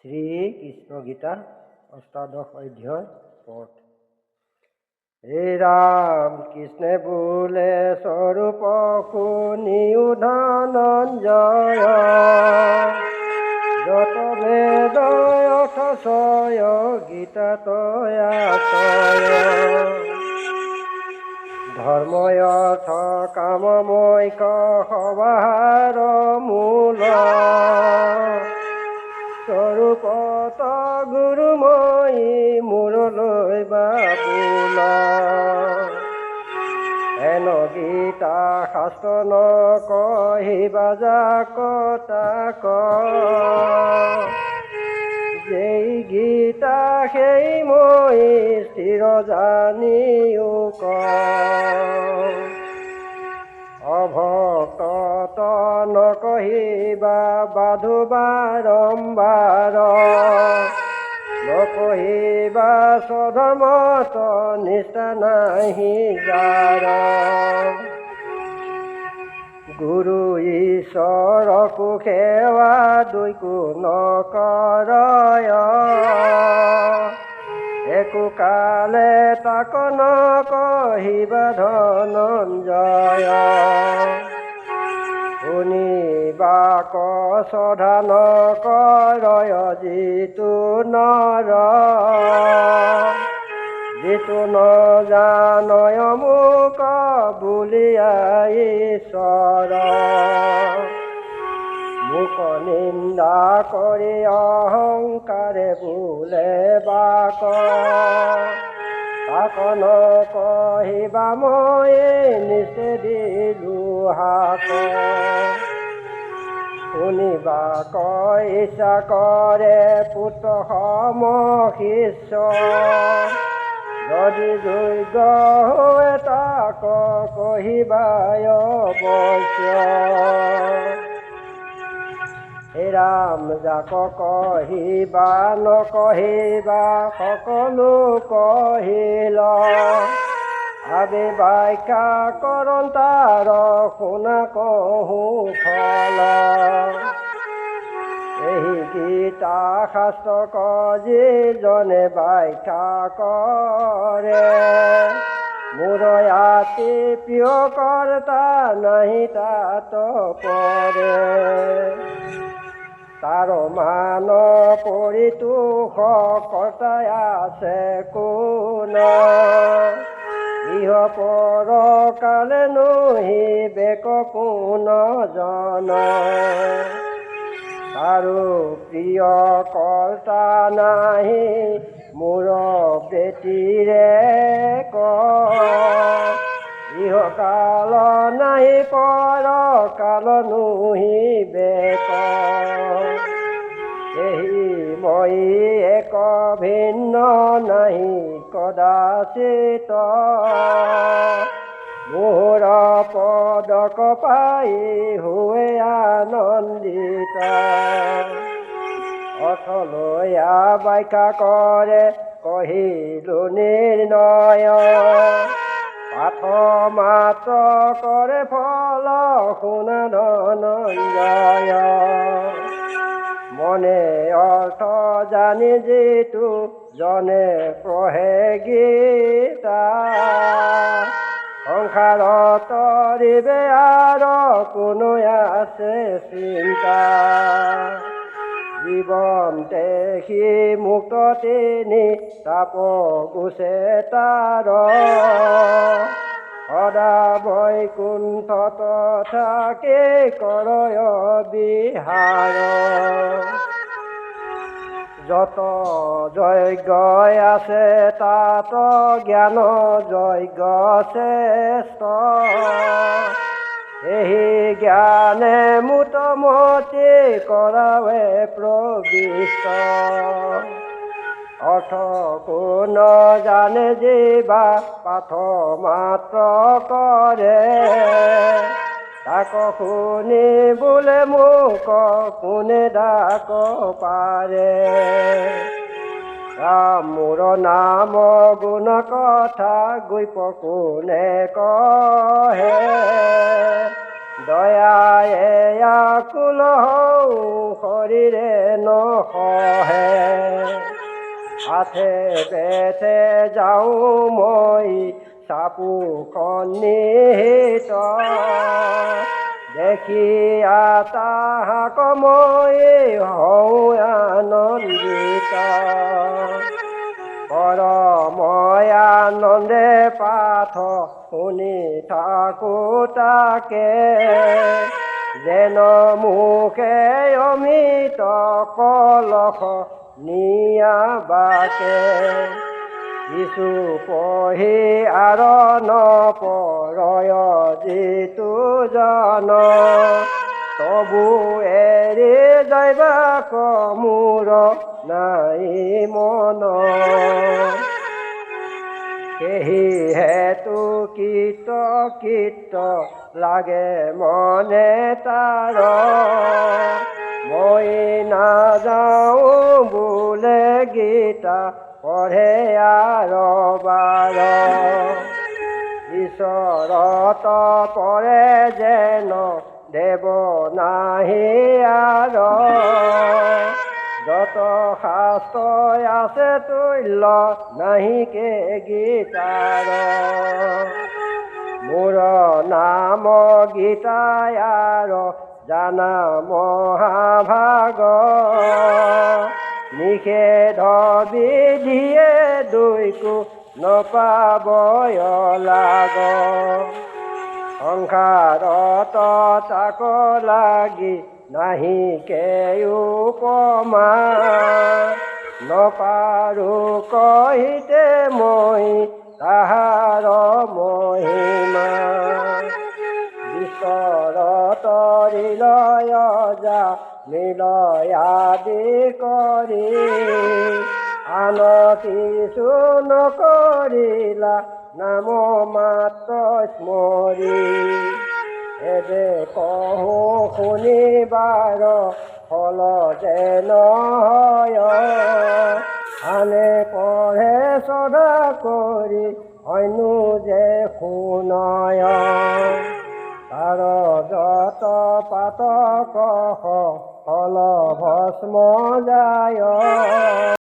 শ্ৰীকৃষ্ণ গীতা অষ্টাদশ অধ্যায় পথ। হে ৰাম কৃষ্ণে বোলে স্বৰূপ শুনিও ধনঞ্জয়, যত বেদ অথচয় গীতা তয়াচয়। ধৰ্ময় অৰ্থ কামমৈক সবাহাৰ মূল, স্বৰূপত গুৰুময়ী মূৰলৈ বাবুল। এন গীতা শাস্ত্ৰ নকহিবা যাক তাক, যেই গীতা সেই মই স্থিৰ জানিও ক। অভক্ত নকহিবা বাধু বাৰম্বাৰ, নকহিবা স্বধৰ্মত নিষ্ঠা নাহি যাৰ। গুৰু ঈশ্বৰকো সেৱা দুইকো নকৰয়, একো কালে তাক নকহিবা ধনঞ্জয়। শুনিবা ক শ্ৰদ্ধা নকৰয় যিটো নৰ, যিটো নজানয় মোক বুলিয়া ঈশ্বৰ। মোক নিন্দা কৰি অহংকাৰে বোলে বাক, তাক নকহিবা মই নিষেধি দুহাক। শুনিবা ক ইচ্ছা কৰে পুত্ৰ সম শিষ্য, যদি যোগ্য হৈ তাক কহিবা অৱশ্য। হে ৰাম যাক কহিবা নকহিবা সকলো কহিল, আবে ব্যাখ্যাকৰণ তাৰ শুনা কহো ফল। এই গীতা শাস্ত্ৰক যিজনে ব্যাখ্যা কৰে, মোৰ অতি প্ৰিয় কৰ্তা নাহি তাত পৰে। তাৰ মান পৰিতোষ কৰ্তাই আছে কোন, ইহ পৰ কালে নহিবেক কোন জন। তাৰো প্ৰিয় কৰ্তা নাহি মোৰ বেটিৰে ক, ইহ কাল নাহি পৰ কাল নহিবেক। এই মই এক ভিন্ন নাহি কদাচিত, মোৰ পদক পাই হৈ আনন্দিত। অথলৈয়া ব্যাখ্যা কৰে কহিলো নিৰ্ণয়, পাঠ মাত্ৰ কৰে ফল শুনা ধনঞ্জয়। মনে অৰ্থ জানি যিটো জনে পঢ়ে গীতা, সংসাৰত তৰিবে আৰু কোনো আছে চিন্তা। জীৱন্তে সি মুক্ত তিনি তাপ গুছে তাৰ, সদা বৈকুণ্ঠত থাকি কৰয় বিহাৰ। যত যজ্ঞ আছে তাত জ্ঞান যজ্ঞ শ্ৰেষ্ঠ, এই জ্ঞানে মোটামুটি কৰাৱে প্ৰবিষ্ট। অৰ্থ কোন জানে যিবা পাঠ মাত্ৰ কৰে, তাক শুনি বোলে মোক কোনে ডাক পাৰে। ৰাম মোৰ নাম গুণ কথা গুপ কোনে কহে, দয়ায়ে আকুল হওঁ শৰীৰে নসহে হাতে বেঠে যাওঁ মই চাপুখন নিহিত দেখি তাহাক মই হওঁ আনন্দিত মই আনন্দে পাঠ শুনি থাকো তাকে যেন মুখে অমিত কলহ নিয়াবাকে কিছু পঢ়ি আৰু নপৰয় যিটো জন তবু এৰি যাইবাক মোৰ নাই মন সেই হেতু কীট লাগে মনে তাৰ মই নাযাওঁ বোলে গীতা পঢ়ে আৰু বাৰ ঈশ্বৰত পৰে যেন দেৱ নাহি আৰু যত শাস্ত্ৰ আছে তুল্য নাহিকে গীতাৰ মোৰ নাম গীতাই আৰু জানা মহাভাগ নিষেধ বিধিয়ে দুইকো নপাবয় লাগ সংসাৰত তাক লাগি নাহিকে উপমা নপাৰো কহিতে মই তাহাৰ মহিমা বিশ্বৰত হৃদয় যা নিলয় আদি কৰি আন কিছু নকৰিলা নাম মাত্ৰ স্মৰি এবে কহো শুনিবাৰ ফল যেন হয় আনে পঢ়ে শ্ৰদ্ধা কৰি হয়নো যে শুনয় তাৰ যত পাতক ফল ভস্ম যায়